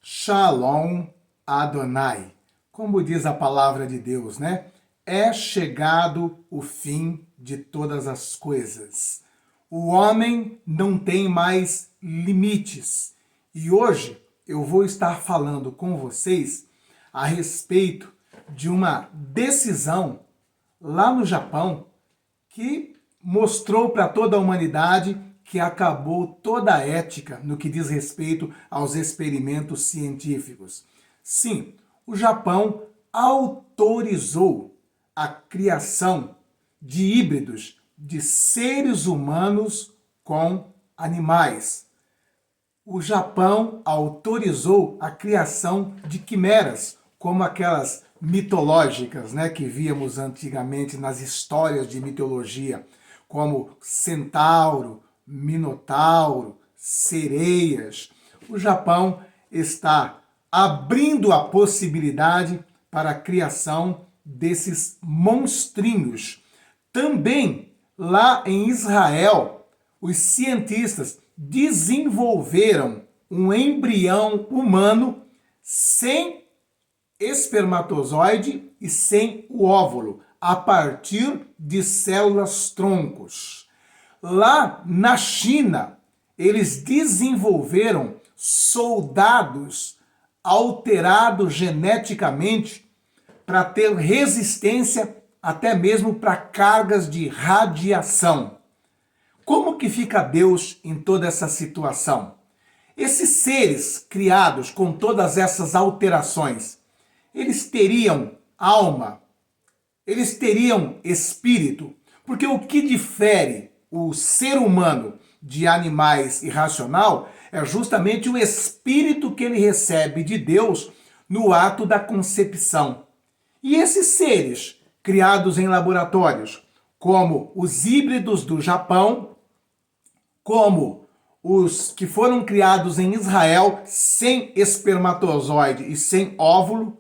Shalom Adonai. Como diz a palavra de Deus, né? É chegado o fim de todas as coisas. O homem não tem mais limites. E hoje eu vou estar falando com vocês a respeito de uma decisão lá no Japão que mostrou para toda a humanidade que acabou toda a ética no que diz respeito aos experimentos científicos. Sim, o Japão autorizou a criação de híbridos de seres humanos com animais. O Japão autorizou a criação de quimeras, como aquelas mitológicas, né, que víamos antigamente nas histórias de mitologia, como centauro, minotauro, sereias. O Japão está abrindo a possibilidade para a criação desses monstrinhos. Também lá em Israel, os cientistas desenvolveram um embrião humano sem espermatozoide e sem o óvulo, a partir de células troncos. Lá na China, eles desenvolveram soldados alterados geneticamente para ter resistência até mesmo para cargas de radiação. Como que fica Deus em toda essa situação? Esses seres criados com todas essas alterações, eles teriam alma, eles teriam espírito, porque o que difere o ser humano de animais irracional é justamente o espírito que ele recebe de Deus no ato da concepção. E esses seres criados em laboratórios, como os híbridos do Japão, como os que foram criados em Israel sem espermatozoide e sem óvulo,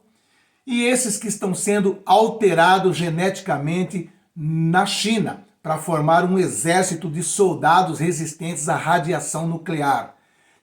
e esses que estão sendo alterados geneticamente na China para formar um exército de soldados resistentes à radiação nuclear.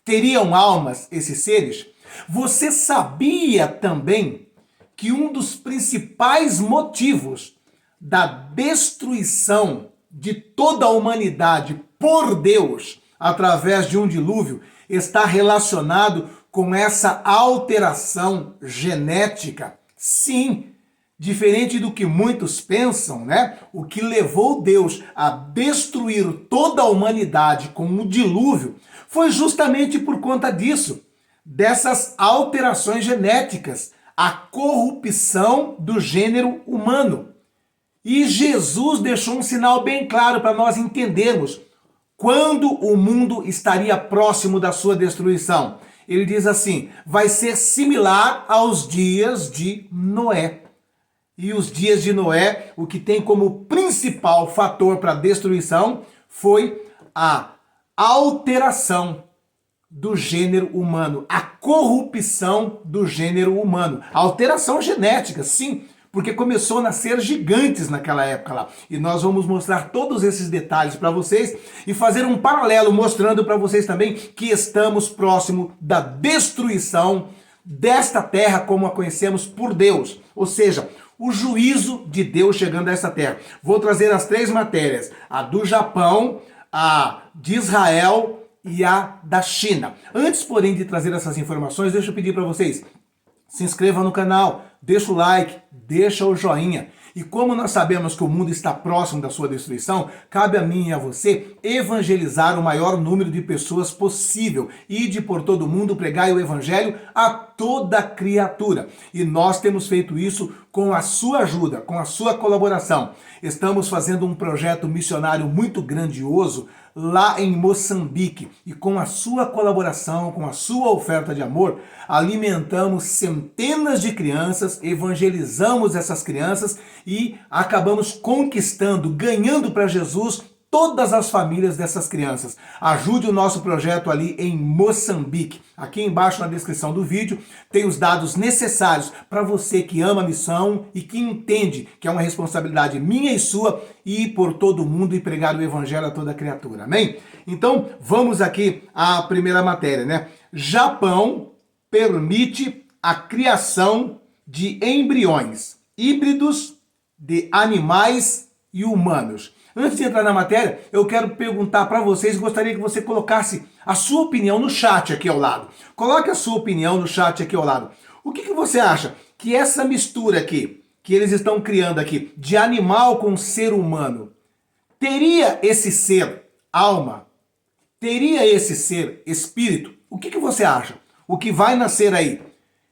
Teriam almas esses seres? Você sabia também que um dos principais motivos da destruição de toda a humanidade por Deus através de um dilúvio está relacionado com essa alteração genética? Sim, diferente do que muitos pensam, né? O que levou Deus a destruir toda a humanidade com o dilúvio foi justamente por conta disso, dessas alterações genéticas, a corrupção do gênero humano. E Jesus deixou um sinal bem claro para nós entendermos quando o mundo estaria próximo da sua destruição. Ele diz assim: vai ser similar aos dias de Noé. E os dias de Noé, o que tem como principal fator para a destruição foi a alteração do gênero humano, a corrupção do gênero humano. A alteração genética, sim, porque começou a nascer gigantes naquela época lá. E nós vamos mostrar todos esses detalhes para vocês e fazer um paralelo mostrando para vocês também que estamos próximo da destruição desta terra como a conhecemos por Deus. Ou seja, o juízo de Deus chegando a essa terra. Vou trazer as três matérias, a do Japão, a de Israel e a da China. Antes, porém, de trazer essas informações, deixa eu pedir para vocês, se inscreva no canal, deixa o like, deixa o joinha. E como nós sabemos que o mundo está próximo da sua destruição, cabe a mim e a você evangelizar o maior número de pessoas possível. Ide por todo mundo, pregai o evangelho a toda criatura. E nós temos feito isso com a sua ajuda, com a sua colaboração. Estamos fazendo um projeto missionário muito grandioso lá em Moçambique. E com a sua colaboração, com a sua oferta de amor, alimentamos centenas de crianças, evangelizamos essas crianças e acabamos conquistando, ganhando para Jesus todas as famílias dessas crianças. Ajude o nosso projeto ali em Moçambique. Aqui embaixo na descrição do vídeo tem os dados necessários para você que ama a missão e que entende que é uma responsabilidade minha e sua ir por todo mundo e pregar o evangelho a toda criatura. Amém? Então, vamos aqui à primeira matéria, né? Japão permite a criação de embriões híbridos de animais e humanos. Antes de entrar na matéria, eu quero perguntar para vocês, gostaria que você colocasse a sua opinião no chat aqui ao lado. Coloque a sua opinião no chat aqui ao lado. O que você acha que essa mistura aqui, que eles estão criando aqui, de animal com ser humano, teria esse ser alma? Teria esse ser espírito? O que você acha? O que vai nascer aí,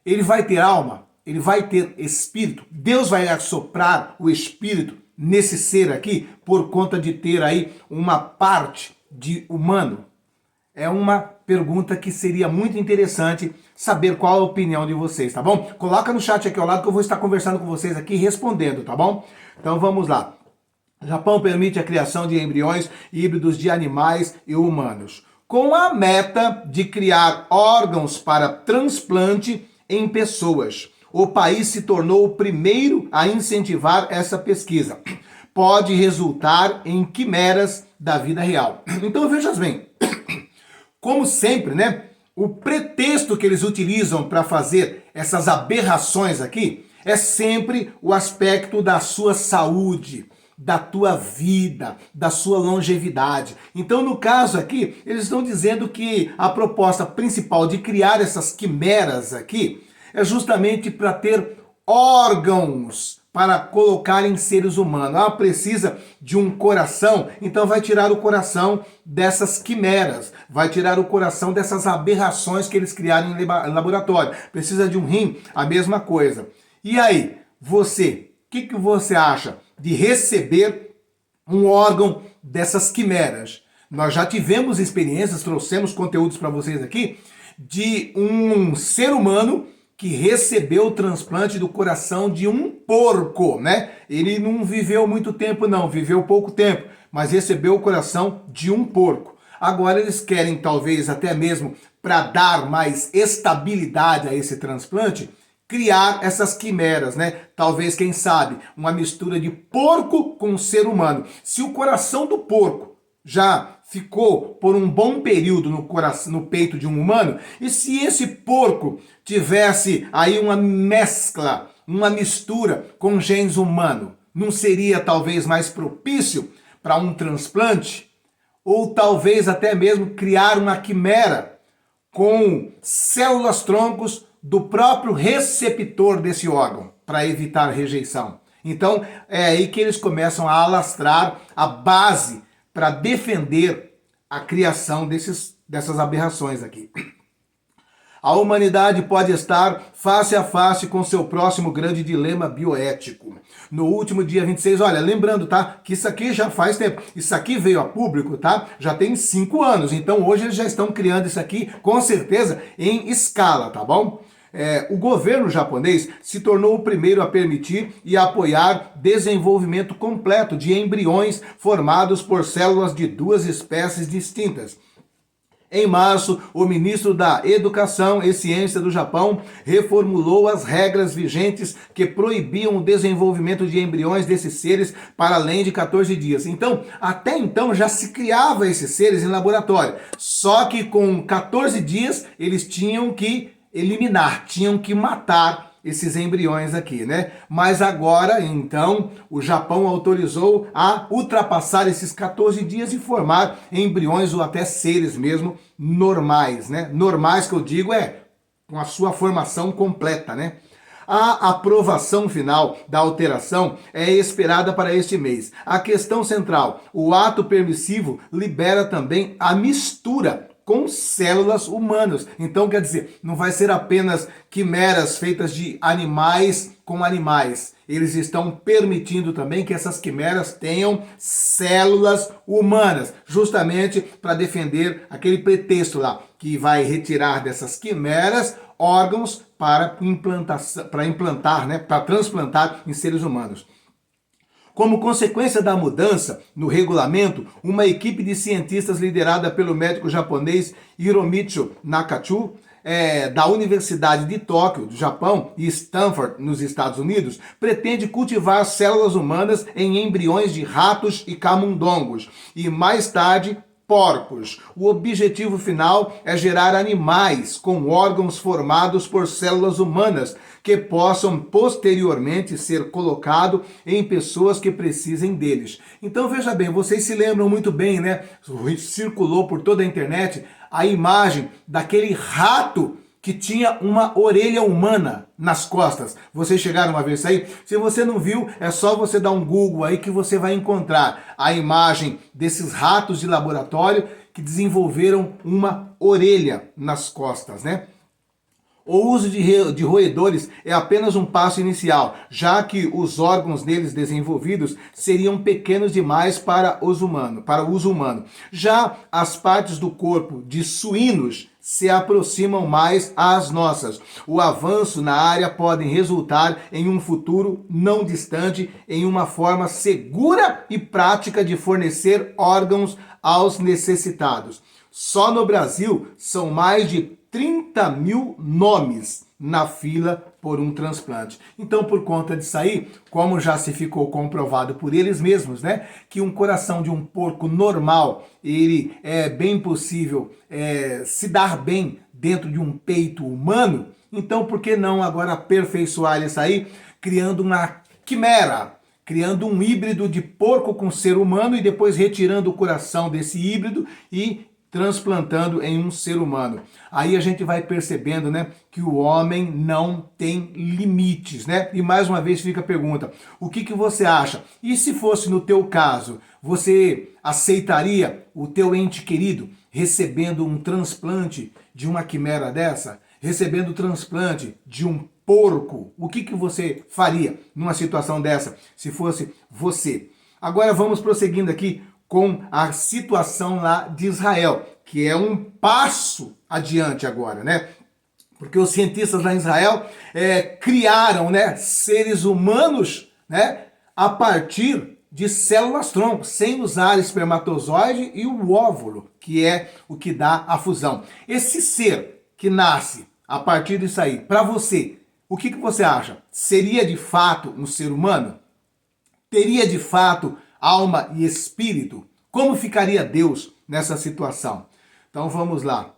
ele vai ter alma? Ele vai ter espírito? Deus vai assoprar o espírito nesse ser aqui por conta de ter aí uma parte de humano? É uma pergunta que seria muito interessante saber qual a opinião de vocês, tá bom? Coloca no chat aqui ao lado que eu vou estar conversando com vocês aqui respondendo, tá bom? Então vamos lá. O Japão permite a criação de embriões híbridos de animais e humanos, com a meta de criar órgãos para transplante em pessoas. O país se tornou o primeiro a incentivar essa pesquisa. Pode resultar em quimeras da vida real. Então veja bem, como sempre, né? O pretexto que eles utilizam para fazer essas aberrações aqui é sempre o aspecto da sua saúde, da tua vida, da sua longevidade. Então, no caso aqui, eles estão dizendo que a proposta principal de criar essas quimeras aqui é justamente para ter órgãos para colocar em seres humanos. Ela precisa de um coração, então vai tirar o coração dessas quimeras, vai tirar o coração dessas aberrações que eles criaram em laboratório. Precisa de um rim, a mesma coisa. E aí, você, o que você acha de receber um órgão dessas quimeras? Nós já tivemos experiências, trouxemos conteúdos para vocês aqui, de um ser humano que recebeu o transplante do coração de um porco, né? Ele não viveu muito tempo não, viveu pouco tempo, mas recebeu o coração de um porco. Agora eles querem, talvez até mesmo para dar mais estabilidade a esse transplante, criar essas quimeras, né? Talvez, quem sabe, uma mistura de porco com ser humano. Se o coração do porco já ficou por um bom período no peito de um humano, e se esse porco tivesse aí uma mescla, uma mistura com genes humanos, não seria talvez mais propício para um transplante? Ou talvez até mesmo criar uma quimera com células troncos do próprio receptor desse órgão, para evitar rejeição. Então é aí que eles começam a alastrar a base para defender a criação dessas aberrações aqui. A humanidade pode estar face a face com seu próximo grande dilema bioético. No último dia 26, olha, lembrando, tá, que isso aqui já faz tempo. Isso aqui veio a público, tá? Já tem 5 anos. Então hoje eles já estão criando isso aqui, com certeza, em escala, tá bom? O governo japonês se tornou o primeiro a permitir e a apoiar desenvolvimento completo de embriões formados por células de 2 espécies distintas. Em março, o ministro da Educação e Ciência do Japão reformulou as regras vigentes que proibiam o desenvolvimento de embriões desses seres para além de 14 dias. Então, até então já se criava esses seres em laboratório. Só que com 14 dias eles tinham que eliminar, tinham que matar esses embriões aqui, né? Mas agora, então, o Japão autorizou a ultrapassar esses 14 dias e formar embriões ou até seres mesmo normais, né? Normais que eu digo com a sua formação completa, né? A aprovação final da alteração é esperada para este mês. A questão central, o ato permissivo libera também a mistura com células humanas. Então, quer dizer, não vai ser apenas quimeras feitas de animais com animais. Eles estão permitindo também que essas quimeras tenham células humanas, justamente para defender aquele pretexto lá, que vai retirar dessas quimeras órgãos para implantar, né, para transplantar em seres humanos. Como consequência da mudança no regulamento, uma equipe de cientistas liderada pelo médico japonês Hiromichi Nakachu, da Universidade de Tóquio, do Japão, e Stanford, nos Estados Unidos, pretende cultivar células humanas em embriões de ratos e camundongos e mais tarde porcos. O objetivo final é gerar animais com órgãos formados por células humanas que possam posteriormente ser colocados em pessoas que precisem deles. Então veja bem, vocês se lembram muito bem, né? Circulou por toda a internet a imagem daquele rato que tinha uma orelha humana nas costas. Vocês chegaram a ver isso aí? Se você não viu, é só você dar um Google aí que você vai encontrar a imagem desses ratos de laboratório que desenvolveram uma orelha nas costas, né? O uso de roedores é apenas um passo inicial, já que os órgãos deles desenvolvidos seriam pequenos demais para o uso humano. Já as partes do corpo de suínos se aproximam mais às nossas. O avanço na área pode resultar em um futuro não distante em uma forma segura e prática de fornecer órgãos aos necessitados. Só no Brasil são mais de 30 mil nomes na fila por um transplante. Então, por conta disso aí, como já se ficou comprovado por eles mesmos, né, que um coração de um porco normal, ele é bem possível se dar bem dentro de um peito humano, então por que não agora aperfeiçoar isso aí, criando uma quimera, criando um híbrido de porco com ser humano e depois retirando o coração desse híbrido e transplantando em um ser humano. Aí a gente vai percebendo, né, que o homem não tem limites, né? E mais uma vez fica a pergunta, o que você acha? E se fosse no teu caso, você aceitaria o teu ente querido recebendo um transplante de uma quimera dessa? Recebendo o transplante de um porco? O que você faria numa situação dessa, se fosse você? Agora vamos prosseguindo aqui com a situação lá de Israel, que é um passo adiante agora, né? Porque os cientistas lá em Israel criaram, né, seres humanos, né, a partir de células-tronco, sem usar espermatozoide e o óvulo, que é o que dá a fusão. Esse ser que nasce a partir disso aí, para você, o que você acha? Seria de fato um ser humano? Teria de fato alma e espírito? Como ficaria Deus nessa situação? Então vamos lá.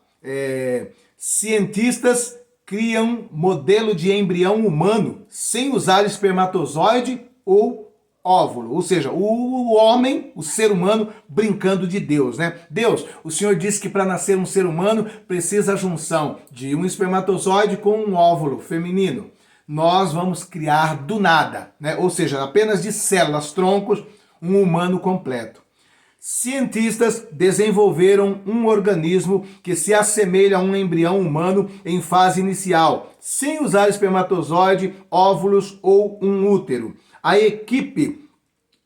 Cientistas criam modelo de embrião humano sem usar espermatozoide ou óvulo. Ou seja, o homem, o ser humano, brincando de Deus, né? Deus, o Senhor disse que para nascer um ser humano precisa a junção de um espermatozoide com um óvulo feminino. Nós vamos criar do nada, né? Ou seja, apenas de células, troncos, um humano completo. Cientistas desenvolveram um organismo que se assemelha a um embrião humano em fase inicial, sem usar espermatozoide, óvulos ou um útero. A equipe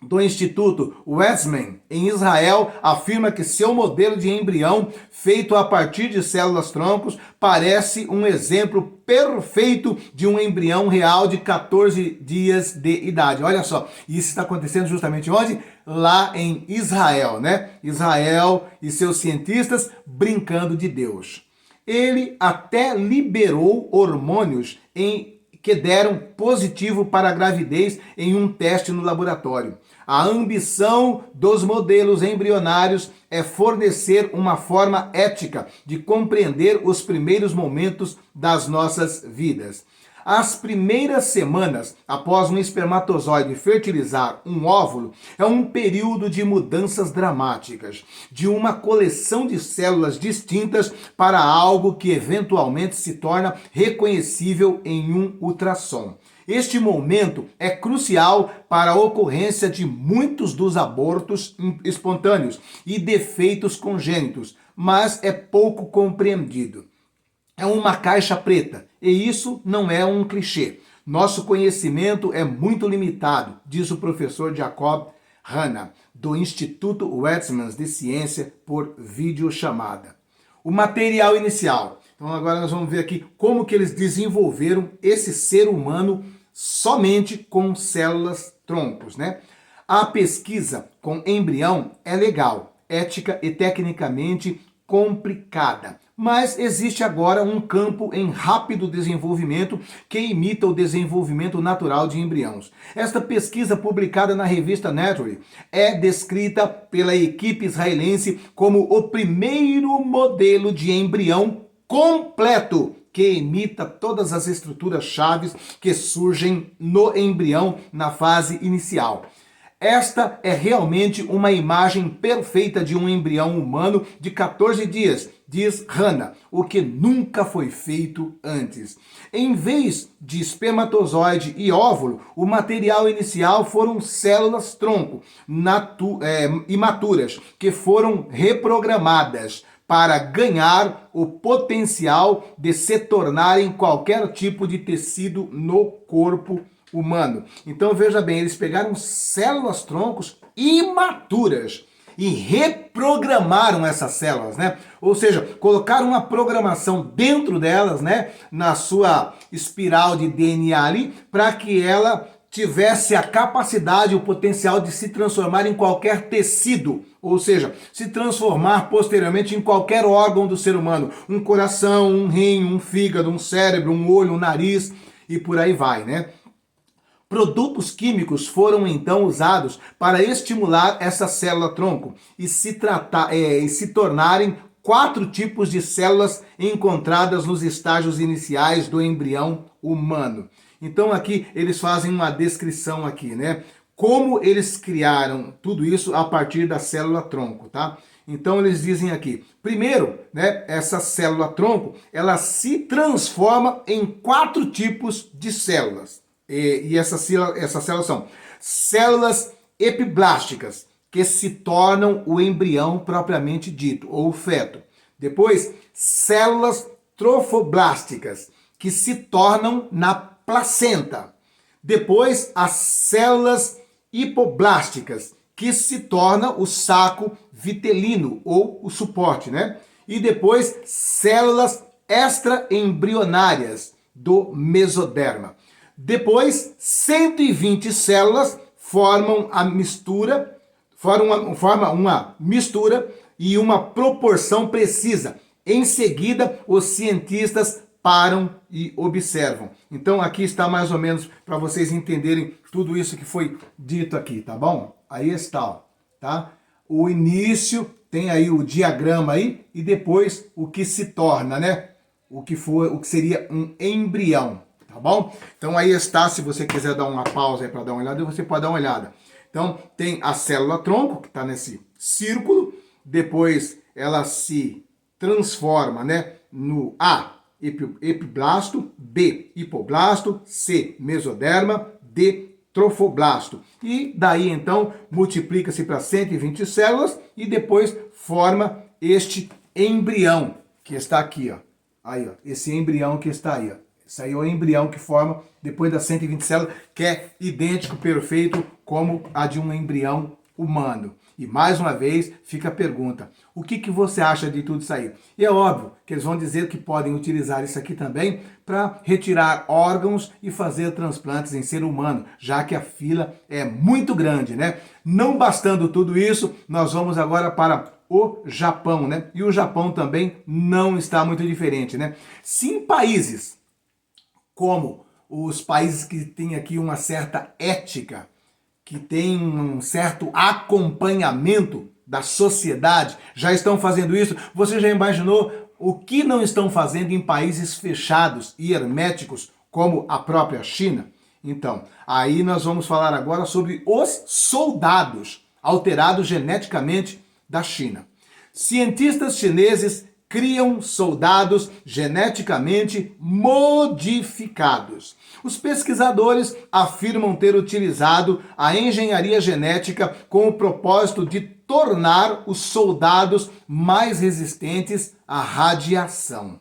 do Instituto Weizmann, em Israel, afirma que seu modelo de embrião, feito a partir de células-troncos, parece um exemplo perfeito de um embrião real de 14 dias de idade. Olha só, isso está acontecendo justamente onde? Lá em Israel, né? Israel e seus cientistas brincando de Deus. Ele até liberou hormônios que deram positivo para a gravidez em um teste no laboratório. A ambição dos modelos embrionários é fornecer uma forma ética de compreender os primeiros momentos das nossas vidas. As primeiras semanas após um espermatozoide fertilizar um óvulo é um período de mudanças dramáticas, de uma coleção de células distintas para algo que eventualmente se torna reconhecível em um ultrassom. Este momento é crucial para a ocorrência de muitos dos abortos espontâneos e defeitos congênitos, mas é pouco compreendido. É uma caixa preta, e isso não é um clichê. Nosso conhecimento é muito limitado, diz o professor Jacob Hanna, do Instituto Weizmann de Ciência, por videochamada. O material inicial. Então agora nós vamos ver aqui como que eles desenvolveram esse ser humano somente com células-troncos, né? A pesquisa com embrião é legal, ética e tecnicamente complicada, Mas existe agora um campo em rápido desenvolvimento que imita o desenvolvimento natural de embriões. Esta pesquisa, publicada na revista Nature, é descrita pela equipe israelense como o primeiro modelo de embrião completo que imita todas as estruturas chaves que surgem no embrião na fase inicial. Esta é realmente uma imagem perfeita de um embrião humano de 14 dias, diz Hannah, o que nunca foi feito antes. Em vez de espermatozoide e óvulo, o material inicial foram células-tronco imaturas, que foram reprogramadas para ganhar o potencial de se tornarem qualquer tipo de tecido no corpo humano. Então veja bem, eles pegaram células-troncos imaturas e reprogramaram essas células, né? Ou seja, colocaram uma programação dentro delas, né, na sua espiral de DNA ali, para que ela tivesse a capacidade, o potencial de se transformar em qualquer tecido, ou seja, se transformar posteriormente em qualquer órgão do ser humano, um coração, um rim, um fígado, um cérebro, um olho, um nariz e por aí vai, né? Produtos químicos foram então usados para estimular essa célula-tronco e se tornarem 4 tipos de células encontradas nos estágios iniciais do embrião humano. Então aqui eles fazem uma descrição aqui, né? Como eles criaram tudo isso a partir da célula-tronco, tá? Então eles dizem aqui, primeiro, né, essa célula-tronco, ela se transforma em 4 tipos de células. E essas células são células epiblásticas, que se tornam o embrião propriamente dito, ou o feto. Depois, células trofoblásticas, que se tornam na placenta. Depois, as células hipoblásticas, que se torna o saco vitelino, ou o suporte, né? E depois, células extraembrionárias do mesoderma. Depois, 120 células formam uma mistura e uma proporção precisa. Em seguida, os cientistas param e observam. Então aqui está mais ou menos para vocês entenderem tudo isso que foi dito aqui, tá bom? Aí está, ó, tá? O início, tem aí o diagrama aí e depois o que se torna, né? O que seria um embrião. Tá bom? Então aí está, se você quiser dar uma pausa aí para dar uma olhada, você pode dar uma olhada. Então tem a célula-tronco, que está nesse círculo, depois ela se transforma, né, no A, epiblasto, B, hipoblasto, C, mesoderma, D, trofoblasto. E daí então multiplica-se para 120 células e depois forma este embrião, que está aqui, ó. Aí, ó, esse embrião que está aí, ó. Isso aí é o embrião que forma depois das 120 células, que é idêntico, perfeito, como a de um embrião humano. E mais uma vez fica a pergunta, o que você acha de tudo isso aí? E é óbvio que eles vão dizer que podem utilizar isso aqui também para retirar órgãos e fazer transplantes em ser humano, já que a fila é muito grande, né? Não bastando tudo isso, nós vamos agora para o Japão, né? E o Japão também não está muito diferente, né? Se em países como os países que têm aqui uma certa ética, que tem um certo acompanhamento da sociedade, já estão fazendo isso, você já imaginou o que não estão fazendo em países fechados e herméticos, como a própria China? Então, aí nós vamos falar agora sobre os soldados alterados geneticamente da China. Cientistas chineses criam soldados geneticamente modificados. Os pesquisadores afirmam ter utilizado a engenharia genética com o propósito de tornar os soldados mais resistentes à radiação.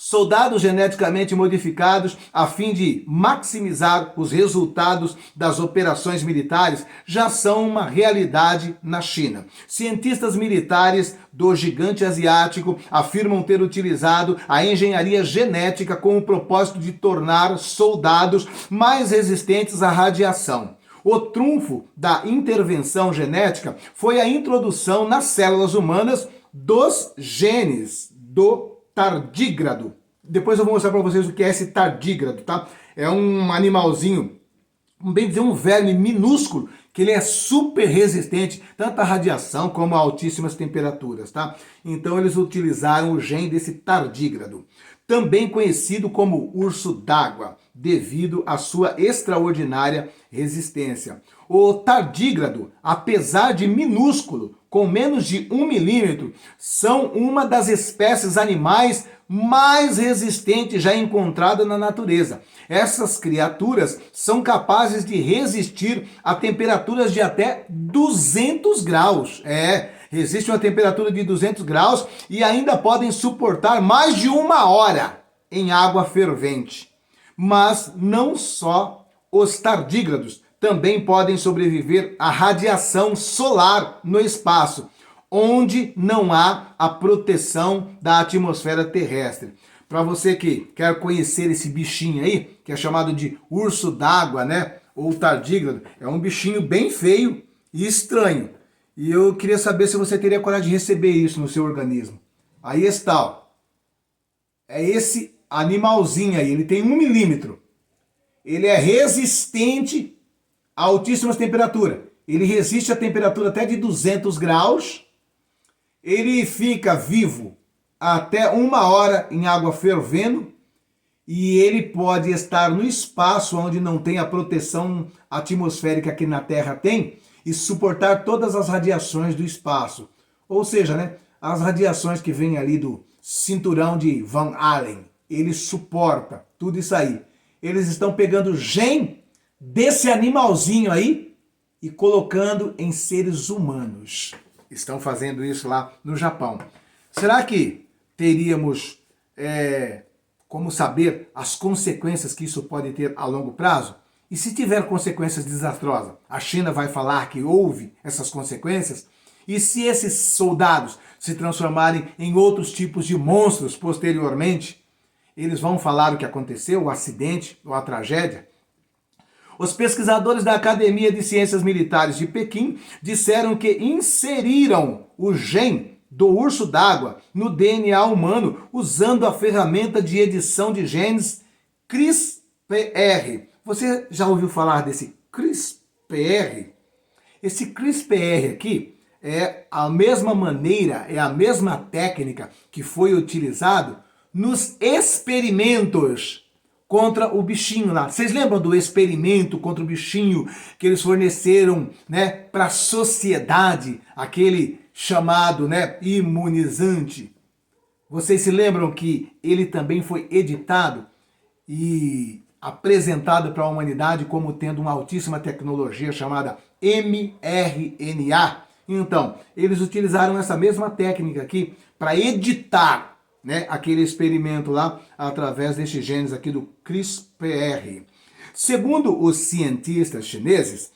Soldados geneticamente modificados a fim de maximizar os resultados das operações militares já são uma realidade na China. Cientistas militares do gigante asiático afirmam ter utilizado a engenharia genética com o propósito de tornar soldados mais resistentes à radiação. O trunfo da intervenção genética foi a introdução nas células humanas dos genes do tardígrado. Depois eu vou mostrar para vocês o que é esse tardígrado, tá? É um animalzinho, bem dizer, um verme minúsculo, que ele é super resistente, tanto à radiação como a altíssimas temperaturas, tá? Então eles utilizaram o gene desse tardígrado, também conhecido como urso d'água, devido à sua extraordinária resistência. O tardígrado, apesar de minúsculo, com menos de 1 milímetro, são uma das espécies animais mais resistentes já encontradas na natureza. Essas criaturas são capazes de resistir a temperaturas de até 200 graus. Resistem a uma temperatura de 200 graus e ainda podem suportar mais de 1 hora em água fervente. Mas não só os tardígrados também podem sobreviver à radiação solar no espaço, onde não há a proteção da atmosfera terrestre. Para você que quer conhecer esse bichinho aí, que é chamado de urso d'água, né? Ou tardígrado, é um bichinho bem feio e estranho. E eu queria saber se você teria coragem de receber isso no seu organismo. Aí está, ó. É esse animalzinho aí, ele tem 1 milímetro. Ele é resistente a altíssimas temperaturas. Ele resiste a temperatura até de 200 graus. Ele fica vivo até 1 hora em água fervendo. E ele pode estar no espaço onde não tem a proteção atmosférica que na Terra tem e suportar todas as radiações do espaço. Ou seja, né, as radiações que vêm ali do cinturão de Van Allen. Ele suporta tudo isso aí. Eles estão pegando o gene desse animalzinho aí e colocando em seres humanos. Estão fazendo isso lá no Japão. Será que teríamos como saber as consequências que isso pode ter a longo prazo? E se tiver consequências desastrosas, a China vai falar que houve essas consequências? E se esses soldados se transformarem em outros tipos de monstros posteriormente, eles vão falar o que aconteceu, o acidente ou a tragédia? Os pesquisadores da Academia de Ciências Militares de Pequim disseram que inseriram o gene do urso d'água no DNA humano usando a ferramenta de edição de genes CRISPR. Você já ouviu falar desse CRISPR? Esse CRISPR aqui é a mesma maneira, é a mesma técnica que foi utilizado nos experimentos contra o bichinho lá. Vocês lembram do experimento contra o bichinho que eles forneceram, né, para a sociedade, aquele chamado, né, imunizante? Vocês se lembram que ele também foi editado e apresentado para a humanidade como tendo uma altíssima tecnologia chamada mRNA? Então, eles utilizaram essa mesma técnica aqui para editar, né, aquele experimento lá através destes genes aqui do CRISPR. Segundo os cientistas chineses,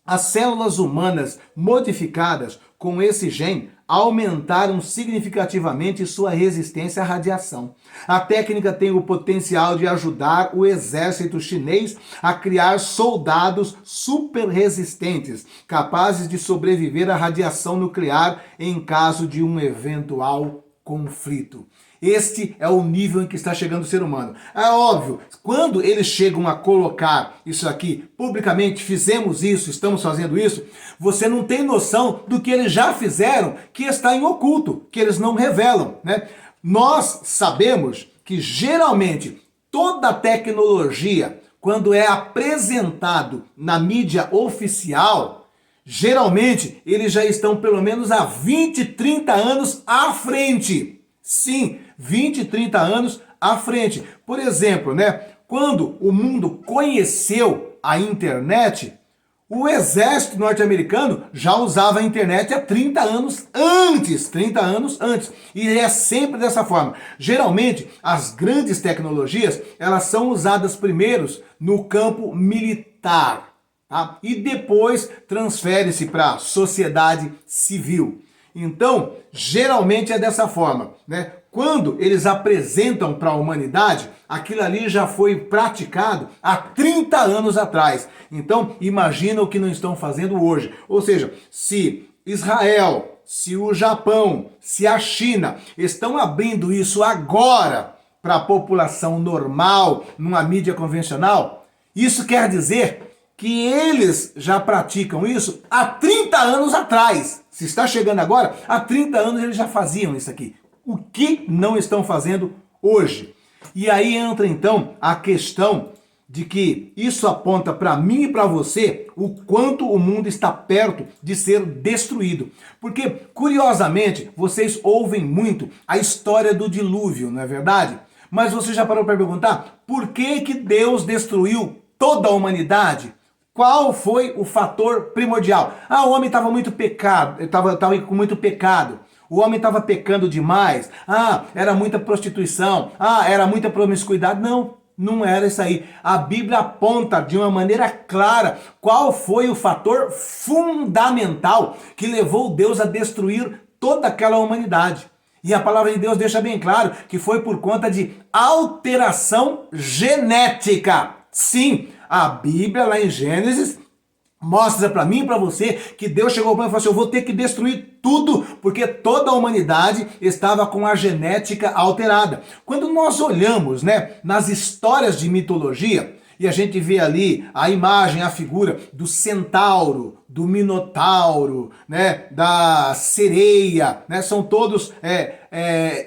as células humanas modificadas com esse gene aumentaram significativamente sua resistência à radiação. A técnica tem o potencial de ajudar o exército chinês a criar soldados super resistentes, capazes de sobreviver à radiação nuclear em caso de um eventual conflito. Este é o nível em que está chegando o ser humano. É óbvio, quando eles chegam a colocar isso aqui publicamente, fizemos isso, estamos fazendo isso, você não tem noção do que eles já fizeram, que está em oculto, que eles não revelam, né? Nós sabemos que geralmente toda tecnologia, quando é apresentado na mídia oficial, geralmente eles já estão pelo menos há 20, 30 anos à frente. Sim, 20, 30 anos à frente. Por exemplo, né, quando o mundo conheceu a internet, o exército norte-americano já usava a internet há 30 anos antes. 30 anos antes. E é sempre dessa forma. Geralmente, as grandes tecnologias, elas são usadas primeiro no campo militar, tá? E depois transfere-se para a sociedade civil. Então, geralmente é dessa forma, né? Quando eles apresentam para a humanidade, aquilo ali já foi praticado há 30 anos atrás. Então, imagina o que não estão fazendo hoje. Ou seja, se Israel, se o Japão, se a China estão abrindo isso agora para a população normal, numa mídia convencional, isso quer dizer que eles já praticam isso há 30 anos atrás. Se está chegando agora, há 30 anos eles já faziam isso aqui. O que não estão fazendo hoje? E aí entra então a questão de que isso aponta para mim e para você o quanto o mundo está perto de ser destruído. Porque, curiosamente, vocês ouvem muito a história do dilúvio, não é verdade? Mas você já parou para perguntar por que que Deus destruiu toda a humanidade? Qual foi o fator primordial? Ah, o homem estava muito pecado, estava com muito pecado. O homem estava pecando demais. Ah, era muita prostituição. Ah, era muita promiscuidade. Não. Não era isso aí. A Bíblia aponta de uma maneira clara qual foi o fator fundamental que levou Deus a destruir toda aquela humanidade. E a palavra de Deus deixa bem claro que foi por conta de alteração genética. Sim, a Bíblia lá em Gênesis mostra para mim e para você que Deus chegou para mim e falou assim: eu vou ter que destruir tudo, porque toda a humanidade estava com a genética alterada. Quando nós olhamos, nas histórias de mitologia, e a gente vê ali a imagem, a figura do centauro, do minotauro, da sereia, são todos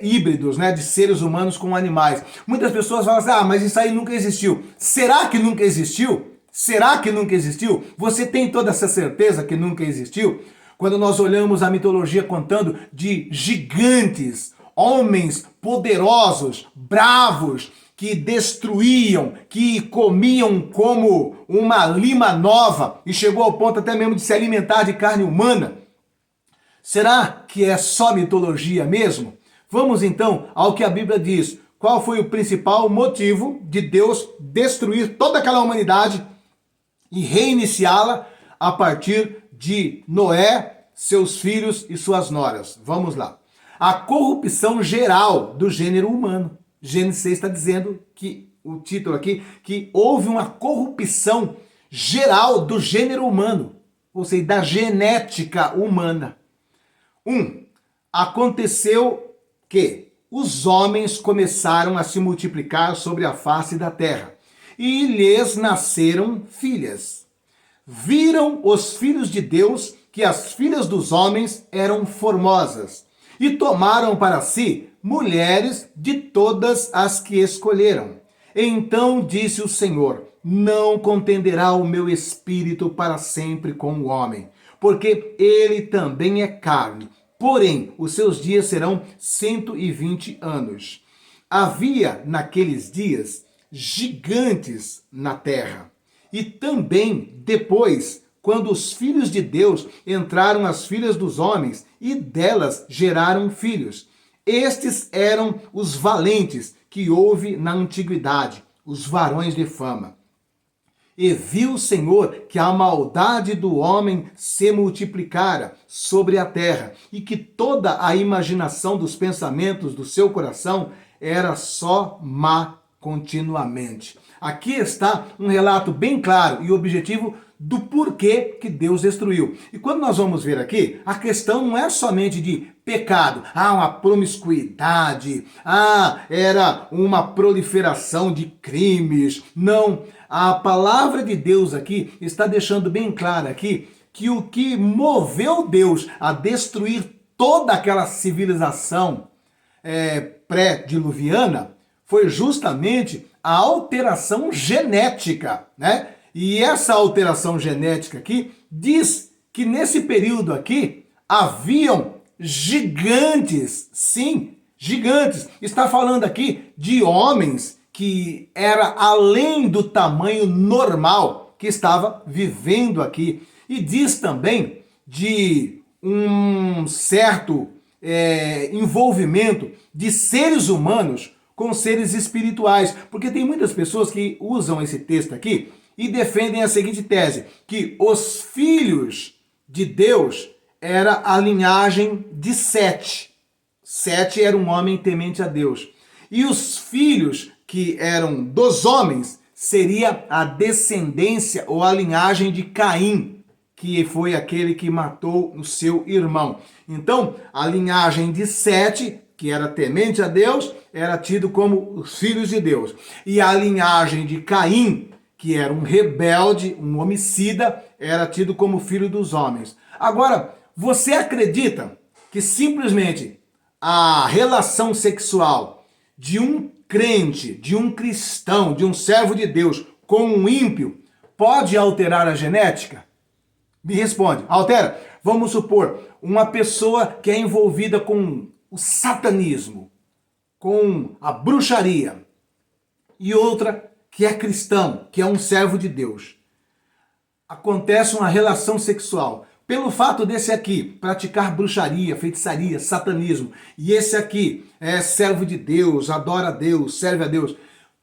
híbridos, de seres humanos com animais. Muitas pessoas falam assim: ah, mas isso aí nunca existiu. Será que nunca existiu? Será que nunca existiu? Você tem toda essa certeza que nunca existiu? Quando nós olhamos a mitologia contando de gigantes, homens poderosos, bravos, que destruíam, que comiam como uma lima nova e chegou ao ponto até mesmo de se alimentar de carne humana. Será que é só mitologia mesmo? Vamos então ao que a Bíblia diz. Qual foi o principal motivo de Deus destruir toda aquela humanidade e reiniciá-la a partir de Noé, seus filhos e suas noras? Vamos lá. A corrupção geral do gênero humano. Gênesis 6 está dizendo que, o título aqui, que houve uma corrupção geral do gênero humano, ou seja, da genética humana. Aconteceu que os homens começaram a se multiplicar sobre a face da terra, e lhes nasceram filhas. Viram os filhos de Deus que as filhas dos homens eram formosas, e tomaram para si mulheres de todas as que escolheram. Então disse o Senhor: não contenderá o meu espírito para sempre com o homem, porque ele também é carne, porém os seus dias serão 120 anos. Havia naqueles dias gigantes na terra, e também depois, quando os filhos de Deus entraram as filhas dos homens, e delas geraram filhos. Estes eram os valentes que houve na antiguidade, os varões de fama. E viu o Senhor que a maldade do homem se multiplicara sobre a terra, e que toda a imaginação dos pensamentos do seu coração era só má continuamente. Aqui está um relato bem claro e objetivo do porquê que Deus destruiu. E quando nós vamos ver aqui, a questão não é somente de pecado, uma promiscuidade, era uma proliferação de crimes. Não, a palavra de Deus aqui está deixando bem claro aqui que o que moveu Deus a destruir toda aquela civilização pré-diluviana foi justamente a alteração genética, E essa alteração genética aqui diz que nesse período aqui haviam gigantes, sim, gigantes. Está falando aqui de homens que era além do tamanho normal que estava vivendo aqui. E diz também de um certo envolvimento de seres humanos com seres espirituais. Porque tem muitas pessoas que usam esse texto aqui e defendem a seguinte tese, que os filhos de Deus era a linhagem de Sete. Sete era um homem temente a Deus. E os filhos que eram dos homens seria a descendência ou a linhagem de Caim, que foi aquele que matou o seu irmão. Então, a linhagem de Sete, que era temente a Deus, era tido como os filhos de Deus. E a linhagem de Caim, que era um rebelde, um homicida, era tido como filho dos homens. Agora, você acredita que simplesmente a relação sexual de um crente, de um cristão, de um servo de Deus com um ímpio pode alterar a genética? Me responde. Altera. Vamos supor, uma pessoa que é envolvida com o satanismo, com a bruxaria, e outra que é cristão, que é um servo de Deus. Acontece uma relação sexual. Pelo fato desse aqui praticar bruxaria, feitiçaria, satanismo, e esse aqui é servo de Deus, adora a Deus, serve a Deus,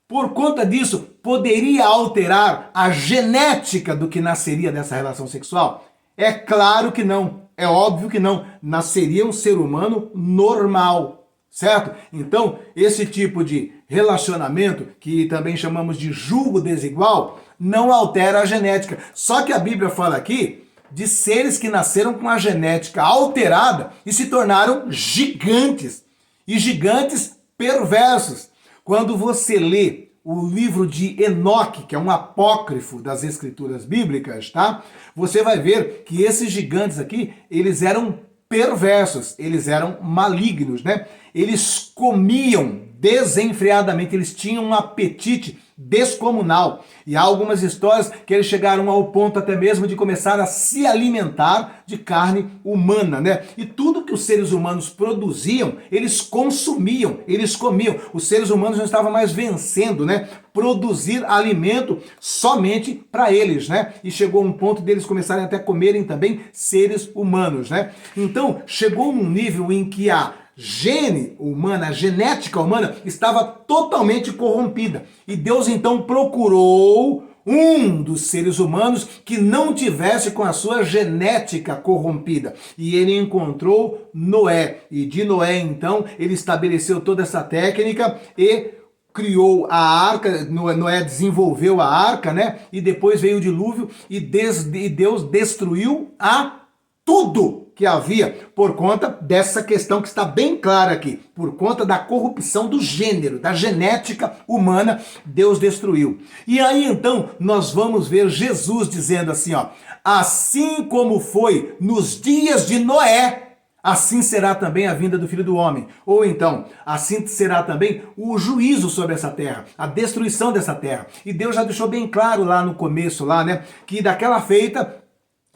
por conta disso, poderia alterar a genética do que nasceria dessa relação sexual? É claro que não, é óbvio que não. Nasceria um ser humano normal, certo? Então, esse tipo de relacionamento, que também chamamos de julgo desigual, não altera a genética. Só que a Bíblia fala aqui de seres que nasceram com a genética alterada e se tornaram gigantes. E gigantes perversos. Quando você lê o livro de Enoque, que é um apócrifo das escrituras bíblicas, tá? Você vai ver que esses gigantes aqui, eles eram perversos, eles eram malignos, né? Eles comiam desenfreadamente, eles tinham um apetite descomunal. E há algumas histórias que eles chegaram ao ponto até mesmo de começar a se alimentar de carne humana, né? E tudo que os seres humanos produziam, eles consumiam, eles comiam. Os seres humanos não estavam mais vencendo, né? Produzir alimento somente para eles, né? E chegou um ponto deles começarem até a comerem também seres humanos, né? Então, chegou um nível em que a gene humana, a genética humana estava totalmente corrompida. E Deus então procurou um dos seres humanos que não tivesse com a sua genética corrompida. E ele encontrou Noé. E de Noé, então, ele estabeleceu toda essa técnica e criou a arca. Noé desenvolveu a arca, né? E depois veio o dilúvio e Deus destruiu a tudo que havia por conta dessa questão que está bem clara aqui. Por conta da corrupção do gênero, da genética humana, Deus destruiu. E aí então nós vamos ver Jesus dizendo assim, ó: assim como foi nos dias de Noé, assim será também a vinda do Filho do Homem. Ou então, assim será também o juízo sobre essa terra, a destruição dessa terra. E Deus já deixou bem claro lá no começo, lá, né, que daquela feita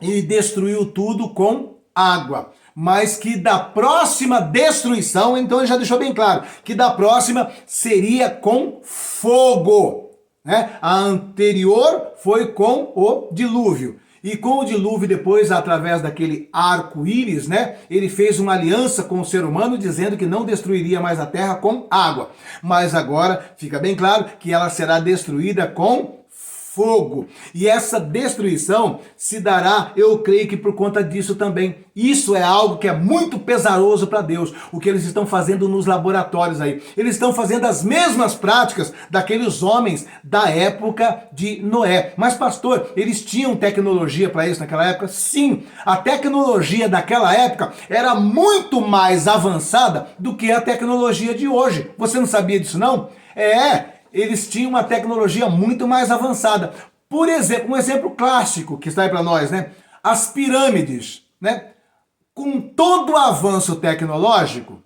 ele destruiu tudo com água, mas que da próxima destruição, então ele já deixou bem claro, que da próxima seria com fogo, né? A anterior foi com o dilúvio. E com o dilúvio depois, através daquele arco-íris, né? Ele fez uma aliança com o ser humano, dizendo que não destruiria mais a terra com água. Mas agora fica bem claro que ela será destruída com fogo. E essa destruição se dará, eu creio que por conta disso também. Isso é algo que é muito pesaroso para Deus, o que eles estão fazendo nos laboratórios aí. Eles estão fazendo as mesmas práticas daqueles homens da época de Noé. Mas pastor, eles tinham tecnologia para isso naquela época? Sim, a tecnologia daquela época era muito mais avançada do que a tecnologia de hoje. Você não sabia disso não? Eles tinham uma tecnologia muito mais avançada. Por exemplo, um exemplo clássico que está aí para nós, né? As pirâmides, né? Com todo o avanço tecnológico,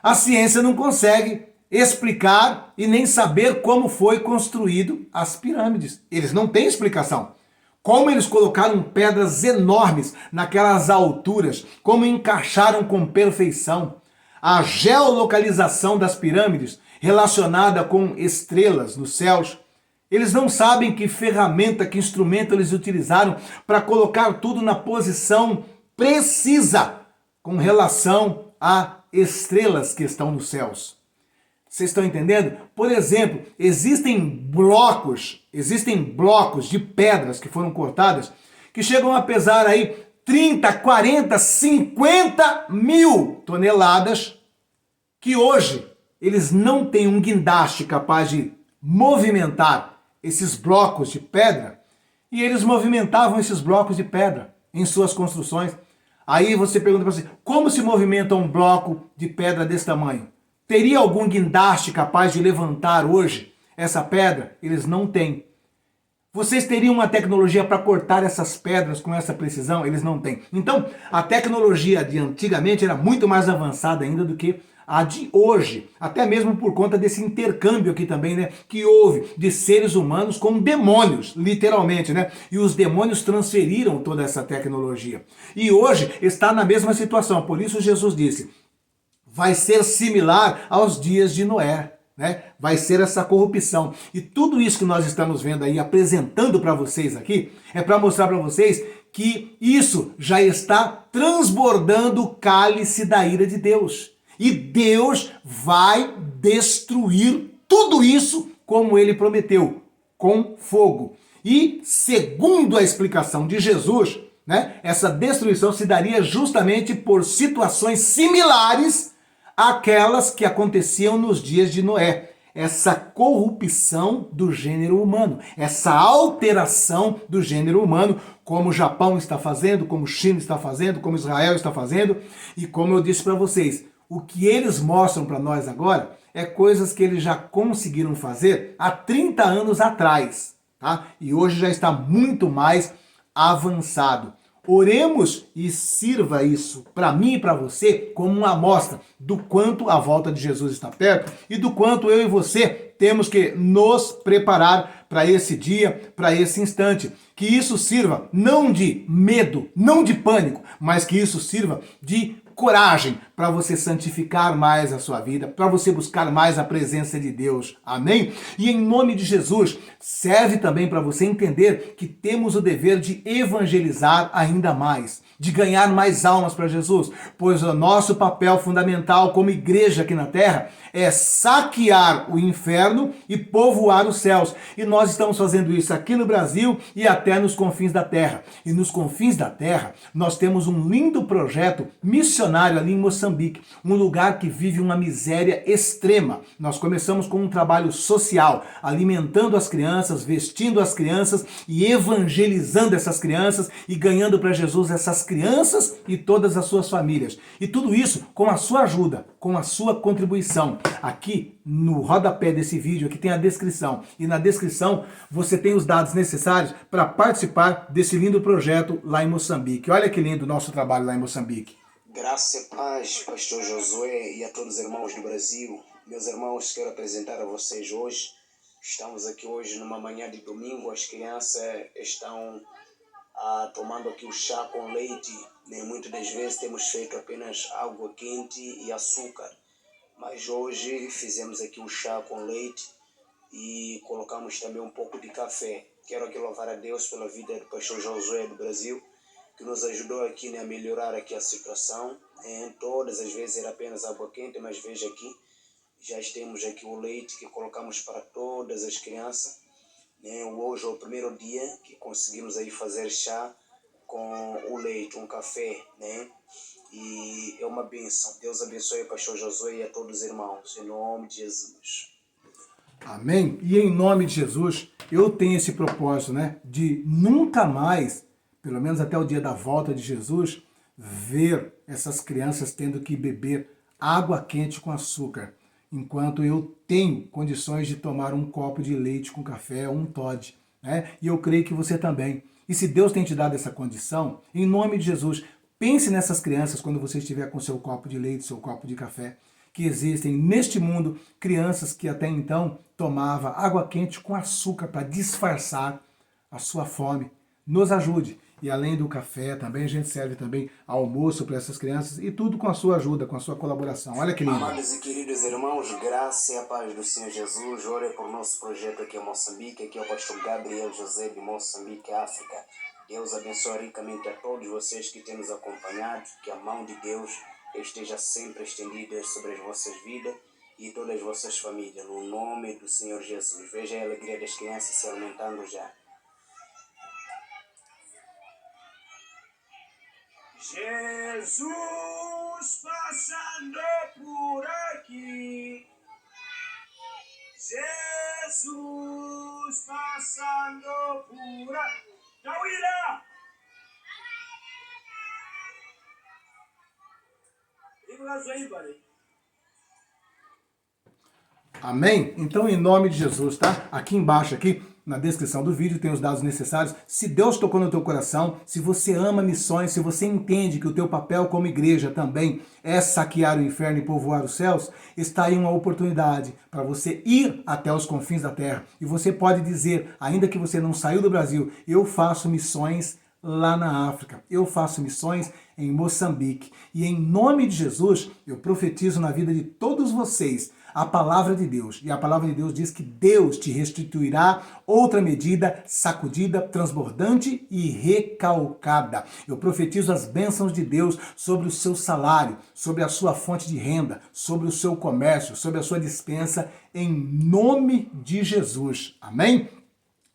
a ciência não consegue explicar e nem saber como foi construído as pirâmides. Eles não têm explicação. Como eles colocaram pedras enormes naquelas alturas, como encaixaram com perfeição. A geolocalização das pirâmides relacionada com estrelas nos céus. Eles não sabem que ferramenta, que instrumento eles utilizaram para colocar tudo na posição precisa com relação a estrelas que estão nos céus. Vocês estão entendendo? Por exemplo, existem blocos de pedras que foram cortadas que chegam a pesar aí 30, 40, 50 mil toneladas, que hoje eles não têm um guindaste capaz de movimentar esses blocos de pedra, E eles movimentavam esses blocos de pedra em suas construções. Aí você pergunta para você, como se movimenta um bloco de pedra desse tamanho? Teria algum guindaste capaz de levantar hoje essa pedra? Eles não têm. Vocês teriam uma tecnologia para cortar essas pedras com essa precisão? Eles não têm. Então, a tecnologia de antigamente era muito mais avançada ainda do que a de hoje. Até mesmo por conta desse intercâmbio aqui também, né? Que houve de seres humanos com demônios, literalmente, né? E os demônios transferiram toda essa tecnologia. E hoje está na mesma situação. Por isso Jesus disse, vai ser similar aos dias de Noé. Né? Vai ser essa corrupção. E tudo isso que nós estamos vendo aí, apresentando para vocês aqui, é para mostrar para vocês que isso já está transbordando o cálice da ira de Deus. E Deus vai destruir tudo isso como ele prometeu, com fogo. E segundo a explicação de Jesus, né, essa destruição se daria justamente por situações similares aquelas que aconteciam nos dias de Noé. Essa corrupção do gênero humano, essa alteração do gênero humano, como o Japão está fazendo, como a China está fazendo, como Israel está fazendo, e como eu disse para vocês, o que eles mostram para nós agora é coisas que eles já conseguiram fazer há 30 anos atrás, tá? E hoje já está muito mais avançado. Oremos e sirva isso para mim e para você como uma amostra do quanto a volta de Jesus está perto e do quanto eu e você temos que nos preparar para esse dia, para esse instante. Que isso sirva não de medo, não de pânico, mas que isso sirva de coragem para você santificar mais a sua vida, para você buscar mais a presença de Deus. Amém? E em nome de Jesus, serve também para você entender que temos o dever de evangelizar ainda mais, de ganhar mais almas para Jesus, pois o nosso papel fundamental como igreja aqui na terra é saquear o inferno e povoar os céus. E nós estamos fazendo isso aqui no Brasil e até nos confins da terra. E nos confins da terra, nós temos um lindo projeto missionário ali em Moçambique, um lugar que vive uma miséria extrema. Nós começamos com um trabalho social, alimentando as crianças, vestindo as crianças e evangelizando essas crianças e ganhando para Jesus essas crianças e todas as suas famílias. E tudo isso com a sua ajuda, com a sua contribuição. Aqui no rodapé desse vídeo, aqui tem a descrição. E na descrição você tem os dados necessários para participar desse lindo projeto lá em Moçambique. Olha que lindo o nosso trabalho lá em Moçambique. Graça e paz, pastor Josué e a todos os irmãos do Brasil. Meus irmãos, quero apresentar a vocês hoje. Estamos aqui hoje numa manhã de domingo. As crianças estão tomando aqui o chá com leite. Muitas das vezes temos feito apenas água quente e açúcar. Mas hoje fizemos aqui o chá com leite e colocamos também um pouco de café. Quero aqui louvar a Deus pela vida do pastor Josué do Brasil, que nos ajudou aqui, a melhorar aqui a situação. Todas as vezes era apenas água quente, mas veja aqui, já temos aqui o leite que colocamos para todas as crianças. Hoje é o primeiro dia que conseguimos aí fazer chá com o leite, um café, E é uma bênção. Deus abençoe o pastor Josué e a todos os irmãos, em nome de Jesus. Amém? E em nome de Jesus, eu tenho esse propósito, de nunca mais, pelo menos até o dia da volta de Jesus, ver essas crianças tendo que beber água quente com açúcar, enquanto eu tenho condições de tomar um copo de leite com café ou um Toddy, E eu creio que você também. E se Deus tem te dado essa condição, em nome de Jesus, pense nessas crianças quando você estiver com seu copo de leite, seu copo de café, que existem neste mundo crianças que até então tomavam água quente com açúcar para disfarçar a sua fome. Nos ajude. E além do café, também a gente serve também almoço para essas crianças e tudo com a sua ajuda, com a sua colaboração. Olha que lindo. Amados e queridos irmãos, graça e a paz do Senhor Jesus. Ore por nosso projeto aqui em Moçambique. Aqui é o pastor Gabriel José de Moçambique, África. Deus abençoe ricamente a todos vocês que têm nos acompanhado. Que a mão de Deus esteja sempre estendida sobre as vossas vidas e todas as vossas famílias. No nome do Senhor Jesus. Veja a alegria das crianças se aumentando já. Jesus passando por aqui. Jesus passando por aqui. Amém? Então, em nome de Jesus, tá? Aqui embaixo, aqui na descrição do vídeo, tem os dados necessários. Se Deus tocou no teu coração, se você ama missões, se você entende que o teu papel como igreja também é saquear o inferno e povoar os céus, está aí uma oportunidade para você ir até os confins da terra. E você pode dizer, ainda que você não saiu do Brasil, eu faço missões lá na África, eu faço missões em Moçambique. E em nome de Jesus, eu profetizo na vida de todos vocês a palavra de Deus. E a palavra de Deus diz que Deus te restituirá outra medida, sacudida, transbordante e recalcada. Eu profetizo as bênçãos de Deus sobre o seu salário, sobre a sua fonte de renda, sobre o seu comércio, sobre a sua despensa, em nome de Jesus. Amém?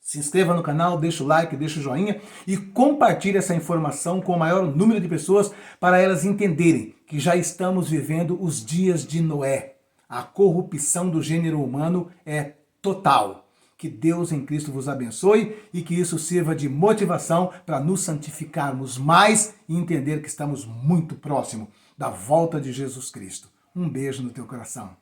Se inscreva no canal, deixa o like, deixa o joinha e compartilhe essa informação com o maior número de pessoas para elas entenderem que já estamos vivendo os dias de Noé. A corrupção do gênero humano é total. Que Deus em Cristo vos abençoe e que isso sirva de motivação para nos santificarmos mais e entender que estamos muito próximo da volta de Jesus Cristo. Um beijo no teu coração.